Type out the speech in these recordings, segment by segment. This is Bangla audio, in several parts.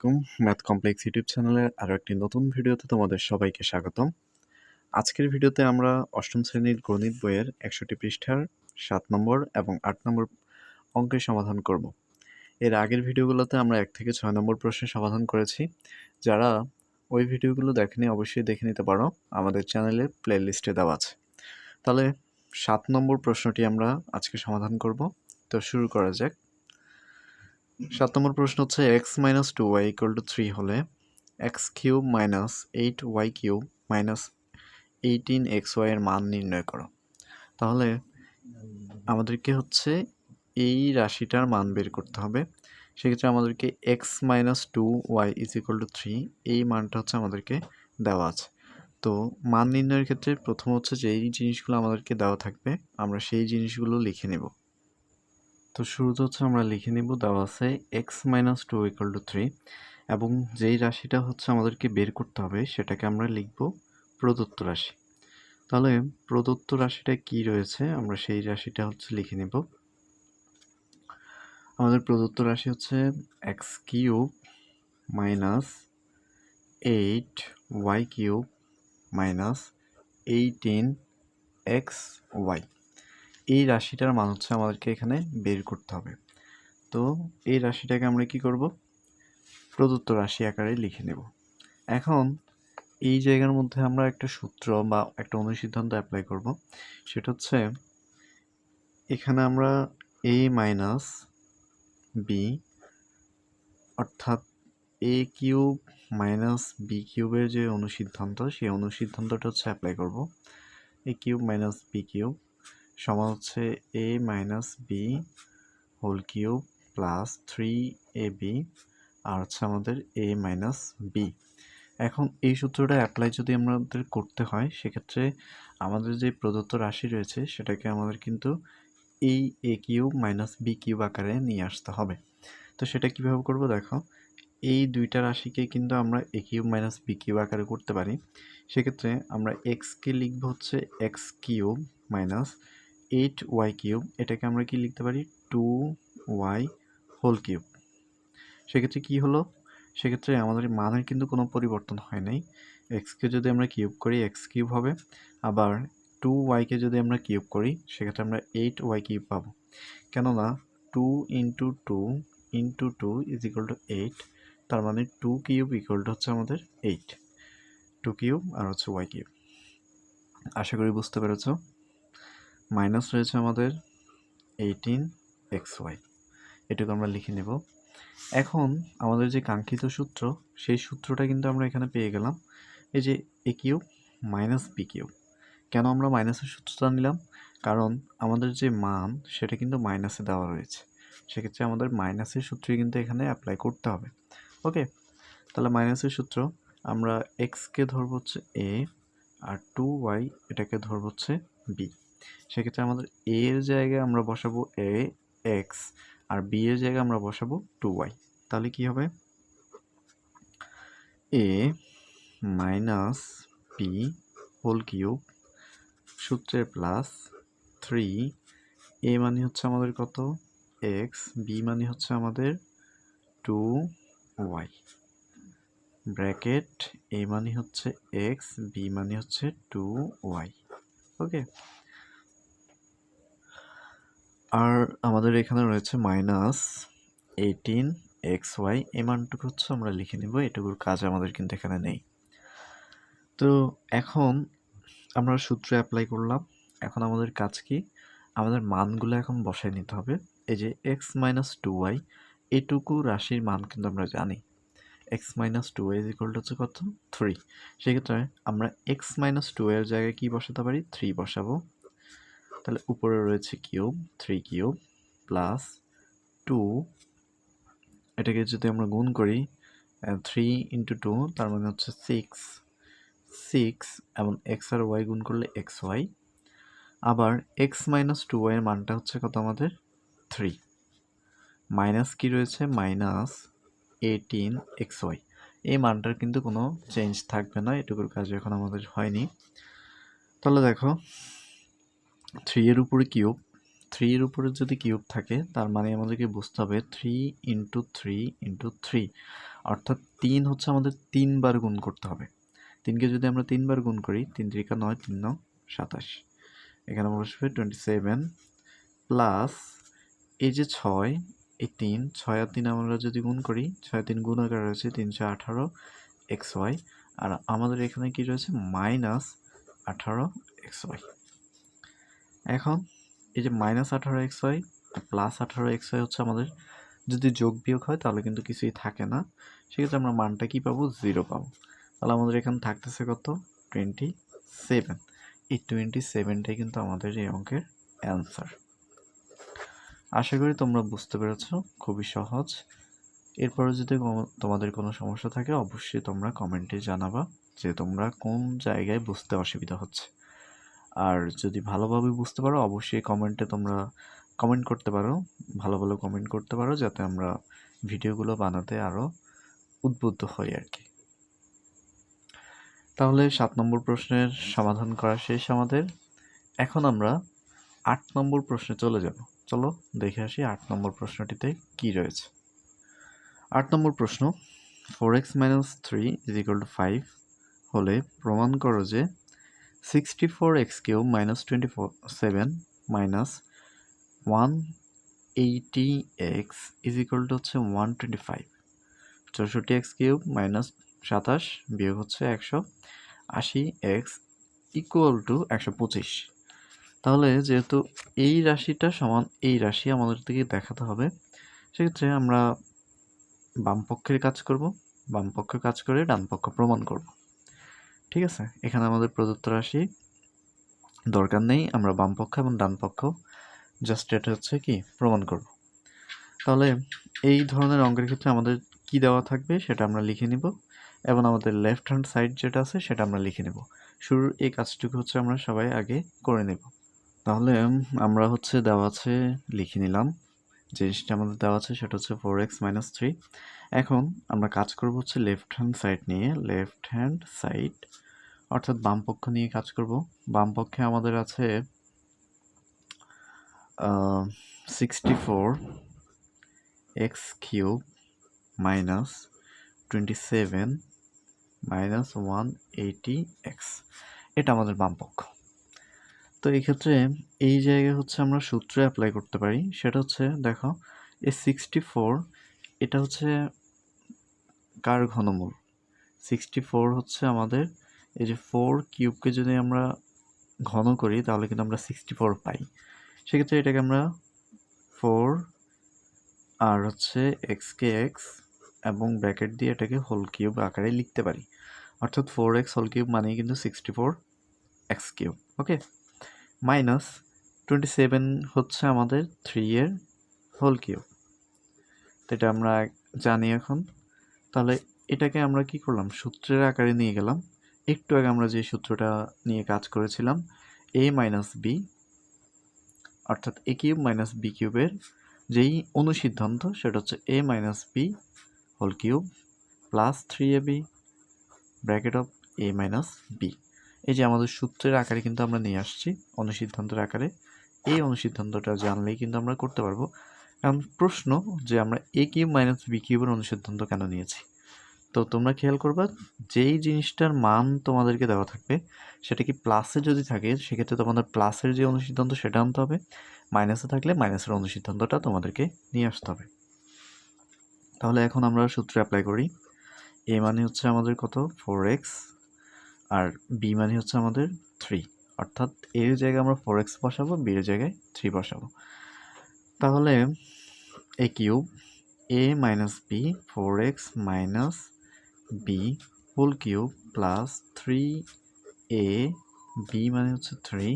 আলাইকুম। ম্যাথ কমপ্লেক্স ইউটিউব চ্যানেলের আরও একটি নতুন ভিডিওতে তোমাদের সবাইকে স্বাগতম। আজকের ভিডিওতে আমরা অষ্টম শ্রেণীর গণিত বইয়ের ৬১ পৃষ্ঠার ৭ নম্বর এবং ৮ নম্বর অঙ্কের সমাধান করব। এর আগের ভিডিওগুলোতে আমরা ১ থেকে ৬ নম্বর প্রশ্নের সমাধান করেছি। যারা ওই ভিডিওগুলো দেখেনি অবশ্যই দেখে নিতে পারো, আমাদের চ্যানেলে প্লে লিস্টে দেওয়া আছে। তাহলে ৭ নম্বর প্রশ্নটি আমরা আজকে সমাধান করব। তো শুরু করা যাক। ৭ নম্বর প্রশ্ন হচ্ছে x - 2y = 3 হলে x³ - 8y³ - 18xy এর মান নির্ণয় করো। তাহলে আমাদেরকে হচ্ছে এই রাশিটার মান বের করতে হবে। সেক্ষেত্রে আমাদেরকে x - 2y = 3 এই মানটা হচ্ছে আমাদেরকে দেওয়া আছে। তো মান নির্ণয়ের ক্ষেত্রে প্রথম হচ্ছে যেই জিনিসগুলো আমাদেরকে দেওয়া থাকবে আমরা সেই জিনিসগুলো লিখে নেব। তো শুরুতে হচ্ছে আমরা লিখে নিব, দেওয়া আছে x - 2 = 3 এবং যেই রাশিটা হচ্ছে আমাদেরকে বের করতে হবে সেটাকে আমরা লিখব প্রদত্ত রাশি। তাহলে প্রদত্ত রাশিটা কি রয়েছে আমরা সেই রাশিটা হচ্ছে লিখে নিব। আমাদের প্রদত্ত রাশি হচ্ছে x³ - 8y³ - 18xy। এই রাশিটার মান হচ্ছে আমাদেরকে এখানে বের করতে হবে। তো এই রাশিটাকে আমরা কি করব, প্রদত্ত রাশি আকারে লিখে নেব। এখন এই জায়গার মধ্যে আমরা একটা সূত্র বা একটা অনুসিদ্ধান্ত অ্যাপ্লাই করব। সেটা হচ্ছে এখানে আমরা a - b অর্থাৎ a³ - b³ এর যে অনুসিদ্ধান্ত সেই অনুসিদ্ধান্তটা হচ্ছে অ্যাপ্লাই করব। a³ - b³ সমান হচ্ছে a - b whole cube plus 3ab আর হচ্ছে আমাদের a - b। এখন এই সূত্রটা অ্যাপ্লাই যদি আমাদের করতে হয় সেক্ষেত্রে আমাদের যে প্রদত্ত রাশি রয়েছে সেটাকে আমাদের কিন্তু এই a³ - b³ আকারে নিয়ে আসতে হবে। তো সেটা কিভাবে করব দেখো, এই দুইটা রাশিকে কিন্তু আমরা a³ - b³ আকারে করতে পারি। সেক্ষেত্রে আমরা x-কে লিখব হচ্ছে x³ - 8y³, এটাকে আমরা কি লিখতে পারি 2y হোল কিউব। সেক্ষেত্রে কি হলো, সেক্ষেত্রে আমাদের মানের কিন্তু কোনো পরিবর্তন হয় নাই। এক্সকে যদি আমরা কিউব করি x³ হবে, আবার 2yকে যদি আমরা কিউব করি সেক্ষেত্রে আমরা 8y³ পাবো। কেননা 2 × 2 × 2 = 8, তার মানে 2³ হচ্ছে আমাদের 8, 2³ আর হচ্ছে y³। আশা করি বুঝতে পেরেছ। মাইনাস রয়েছে আমাদের 18xy, এটুকু আমরা লিখে নেব। এখন আমাদের যে কাঙ্ক্ষিত সূত্র সেই সূত্রটা কিন্তু আমরা এখানে পেয়ে গেলাম। এই যে a³ - b³। কেন আমরা মাইনাসের সূত্রটা নিলাম, কারণ আমাদের যে মান সেটা কিন্তু মাইনাসে দেওয়া রয়েছে। সেক্ষেত্রে আমাদের মাইনাসের সূত্রই কিন্তু এখানে অ্যাপ্লাই করতে হবে। ওকে, তাহলে মাইনাসের সূত্র আমরা এক্সকে ধরবো হচ্ছে a আর 2y এটাকে ধরবো হচ্ছে b। সেক্ষেত্রে আমাদের a এর জায়গায় আমরা বসাবো x আর b এর জায়গায় আমরা বসাবো 2y। তাহলে কি হবে, a - b হোল কিউব সূত্রের প্লাস 3, a মানে হচ্ছে আমাদের কত x, b মানে হচ্ছে আমাদের 2y ব্র্যাকেট a মানে হচ্ছে x, b মানে হচ্ছে 2y। ওকে, আর আমাদের এখানে রয়েছে -18xy। এই মানটুকু হচ্ছে আমরা লিখে নিব, এটুকুর কাজ আমাদের কিন্তু এখানে নেই। তো এখন আমরা সূত্র অ্যাপ্লাই করলাম। এখন আমাদের কাজ কি, আমাদের মানগুলো এখন বসায় নিতে হবে। এই যে x - 2y এটুকু রাশির মান কিন্তু আমরা জানি, x - 2y হচ্ছে কত 3। সেক্ষেত্রে আমরা x - 2 এর জায়গায় কি বসাতে পারি 3 বসাবো। তাহলে উপরে রয়েছে কিউব 3³ প্লাস 2, এটাকে যদি আমরা গুণ করি 3 × 2 তার মানে হচ্ছে 6 এবং x আর y গুণ করলে xy। আবার x - 2y এর মানটা হচ্ছে কত আমাদের 3, মাইনাস কি রয়েছে -18xy। এই মানটার কিন্তু কোনো চেঞ্জ থাকবে না, এটুকুর কাজ এখন আমাদের হয়নি। তাহলে দেখো 3 এর উপরে কিউব, 3 এর উপরে যদি কিউব থাকে তার মানে আমাদেরকে বুঝতে হবে 3 × 3 × 3, অর্থাৎ 3 হচ্ছে আমাদের 3 বার গুণ করতে হবে। 3কে যদি আমরা 3 বার গুণ করি, 3 3 9, 3 9 27, এখানে বসবে 27 প্লাস এই যে 6, এই 3, 6 আর 3 আমরা যদি গুণ করি, 6 3 গুণ আকারে রয়েছে 318 xy, আর আমাদের এখানে কি রয়েছে মাইনাস 18 xy। এখন এই যে মাইনাস 18 xy প্লাস 18 xy হচ্ছে আমাদের যদি যোগ বিয়োগ হয় তাহলে কিন্তু কিছুই থাকে না, সেক্ষেত্রে আমরা মানটা কি পাবো, 0 পাবো। তাহলে আমাদের এখানে থাকতেছে কত, 27। এই 27টাই কিন্তু আমাদের এই অঙ্কের অ্যান্সার। আশা করি তোমরা বুঝতে পেরেছো, খুবই সহজ। এরপরে যদি তোমাদের কোনো সমস্যা থাকে অবশ্যই তোমরা কমেন্টে জানাবা যে তোমরা কোন জায়গায় বুঝতে অসুবিধা হচ্ছে। আর যদি ভালোভাবে বুঝতে পারো অবশ্যই কমেন্টে তোমরা কমেন্ট করতে পারো, ভালো ভালো কমেন্ট করতে পারো, যাতে আমরা ভিডিওগুলো বানাতে আরও উদ্বুদ্ধ হই আর কি। তাহলে 7 নম্বর প্রশ্নের সমাধান করা শেষ আমাদের। এখন আমরা 8 নম্বর প্রশ্নে চলে যাব। চলো দেখে আসি 8 নম্বর প্রশ্নটিতে কি রয়েছে। 8 নম্বর প্রশ্ন, 4x - 3 = 5 হলে প্রমাণ করো যে 64x³ - 27 180x হচ্ছে 125, 64x³ - 27 বিয়োগ হচ্ছে 180x = 125। তাহলে যেহেতু এই রাশিটা সমান এই রাশি আমাদের থেকে দেখাতে হবে, সেক্ষেত্রে আমরা বাম পক্ষের কাজ করব, বাম পক্ষে কাজ করে ডান পক্ষ প্রমাণ করব। ঠিক আছে, এখানে আমাদের প্রদত্ত রাশি দরকার নেই, আমরা বাম পক্ষ এবং ডান পক্ষ জাস্ট এটা হচ্ছে কি প্রমাণ করব। তাহলে এই ধরনের অঙ্কের ক্ষেত্রে আমাদের কি দেওয়া থাকবে সেটা আমরা লিখে নিব, এবং আমাদের লেফট হ্যান্ড সাইড যেটা আছে সেটা আমরা লিখে নেব। শুরুর এই কাজটুকু হচ্ছে আমরা সবাই আগে করে নেব। তাহলে আমরা হচ্ছে দেওয়া আছে লিখে নিলাম, জিনিসটা আমাদের দেওয়া আছে সেটা হচ্ছে 4x - 3। এখন আমরা কাজ করব হচ্ছে লেফট হ্যান্ড সাইড নিয়ে, লেফট হ্যান্ড সাইড অর্থাৎ বাম পক্ষ নিয়ে কাজ করব। বাম পক্ষে আমাদের আছে 64x³ - 27 180x, এটা আমাদের বাম পক্ষ। তো এই ক্ষেত্রে এই জায়গায় হচ্ছে আমরা সূত্র অ্যাপ্লাই করতে পারি, সেটা হচ্ছে দেখো এই 64 এটা হচ্ছে কার ঘনমূল, 64 হচ্ছে আমাদের এই যে 4³ যদি আমরা ঘন করি তাহলে কিন্তু আমরা 64 পাই। সেক্ষেত্রে এটাকে আমরা 4 আর হচ্ছে x-কে x এবং ব্র্যাকেট দিয়ে এটাকে হোল কিউব আকারে লিখতে পারি, অর্থাৎ 4x হোল কিউব মানেই কিন্তু 64x³। ওকে, মাইনাস 27 হচ্ছে আমাদের 3 এর হোল কিউব, তো এটা আমরা জানি এখন। তাহলে এটাকে আমরা কি করলাম, সূত্রের আকারে নিয়ে গেলাম। একটু আগে আমরা যে সূত্রটা নিয়ে কাজ করেছিলাম, a - b অর্থাৎ a³ - b³ যেই অনুসিদ্ধান্ত সেটা হচ্ছে a - b whole cube plus 3ab bracket of a - b। এই যে আমাদের সূত্রের আকারে কিন্তু আমরা নিয়ে আসছি অনুসিদ্ধান্তের আকারে। এই অনুসিদ্ধান্তটা জানলেই কিন্তু আমরা করতে পারবো। এখন প্রশ্ন যে আমরা a³ - b³ অনুসিদ্ধান্ত কেন নিয়েছি, তো তোমরা খেয়াল করবা যেই জিনিসটার মান তোমাদেরকে দেওয়া থাকবে সেটা কি প্লাসে যদি থাকে সেক্ষেত্রে তোমাদের প্লাসের যে অনুসিদ্ধান্ত সেটা আনতে হবে, মাইনাসে থাকলে মাইনাসের অনুসিদ্ধান্তটা তোমাদেরকে নিয়ে আসতে হবে। তাহলে এখন আমরা সূত্র অ্যাপ্লাই করি। a মানে হচ্ছে আমাদের কত, 4x, আর b মানে হচ্ছে আমাদের 3, অর্থাৎ এর জায়গায় আমরা 4x বসাবো, b এর জায়গায় 3 বসাবো। তাহলে a³ a - b 4x - b whole cube plus 3a b মানে হচ্ছে 3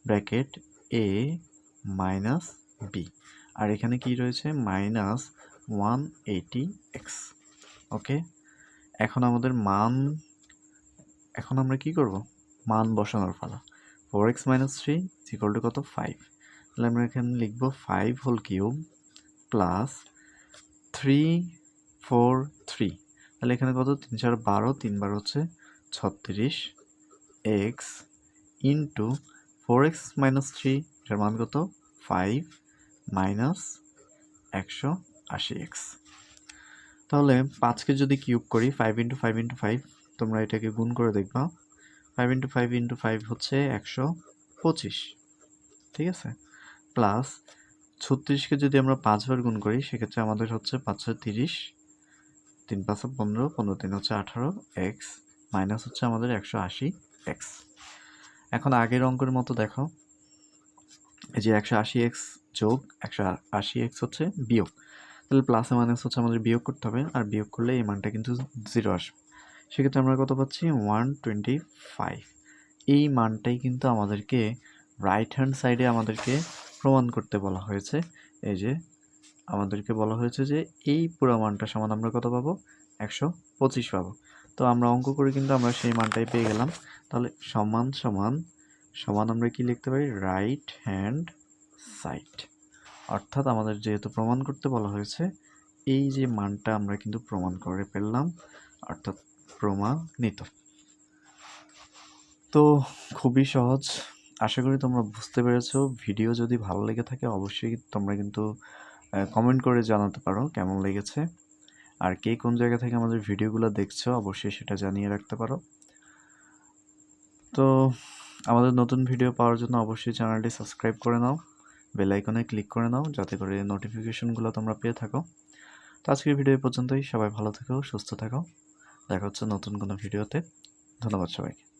ব্র্যাকেট a - b, আর এখানে কি রয়েছে মাইনাস 180x। ওকে, এখন আমাদের মান, এখন আমরা কি করব, মান বসানোর পালা। 4x - 3 = কত, 5। তাহলে আমরা এখানে লিখব 5 হোল কিউব প্লাস 3 4 3, তাহলে এখানে কত, 3 4 12, 3 12 হচ্ছে 36 x ইন্টু 4x - 3 এর মান কত, 5 - 180x। তাহলে 5কে যদি কিউব করি 5 × 5 × 5, তোমরা এটাকে গুণ করে দেখবা। 5 × 5 × 5 হচ্ছে 125, ঠিক আছে? প্লাস 36কে যদি আমরা 5 বার গুণ করি সেক্ষেত্রে আমাদের হচ্ছে 5 × 30, 3 × 5 = 15, 15 × 3 হচ্ছে 18 এক্স, মাইনাস হচ্ছে আমাদের 180 এক্স। এখন আগের অঙ্কের মতো দেখো, এই যে 180 এক্স যোগ 180 এক্স হচ্ছে বিয়োগ, তাহলে প্লাসে মাইনাস হচ্ছে আমাদের বিয়োগ করতে হবে, আর বিয়োগ করলে এই মানটা কিন্তু 0 আসবে। সেক্ষেত্রে আমরা কত পাচ্ছি? 125। এই মানটাই কিন্তু আমাদেরকে রাইট হ্যান্ড সাইডে আমাদেরকে প্রমাণ করতে বলা হয়েছে। এই যে আমাদেরকে বলা হয়েছে যে এই পুরো মানটা সমান আমরা কত পাবো? 125 পাবো। তো আমরা অঙ্ক করে কিন্তু আমরা সেই মানটাই পেয়ে গেলাম। তাহলে সমান সমান সমান আমরা কি লিখতে পারি? Right hand side. অর্থাৎ আমাদের যেহেতু প্রমাণ করতে বলা হয়েছে, এই যে মানটা আমরা কিন্তু প্রমাণ করে ফেললাম, অর্থাৎ প্রমাণিত। তো খুবই সহজ, আশা করি তোমরা বুঝতে পেরেছো। ভিডিও যদি ভালো লেগে থাকে অবশ্যই তোমরা কিন্তু কমেন্ট করে জানাতে পারো কেমন লেগেছে, আর কে কোন জায়গা থেকে আমাদের ভিডিওগুলো দেখছো অবশ্যই সেটা জানিয়ে রাখতে পারো। তো আমাদের নতুন ভিডিও পাওয়ার জন্য অবশ্যই চ্যানেলটি সাবস্ক্রাইব করে নাও, বেল আইকনে ক্লিক করে নাও যাতে করে নোটিফিকেশনগুলো তোমরা পেয়ে থাকো। তো আজকের ভিডিও পর্যন্তই, সবাই ভালো থেকো, সুস্থ থাকো, দেখা হচ্ছে নতুন কোনো ভিডিওতে। ধন্যবাদ সবাইকে।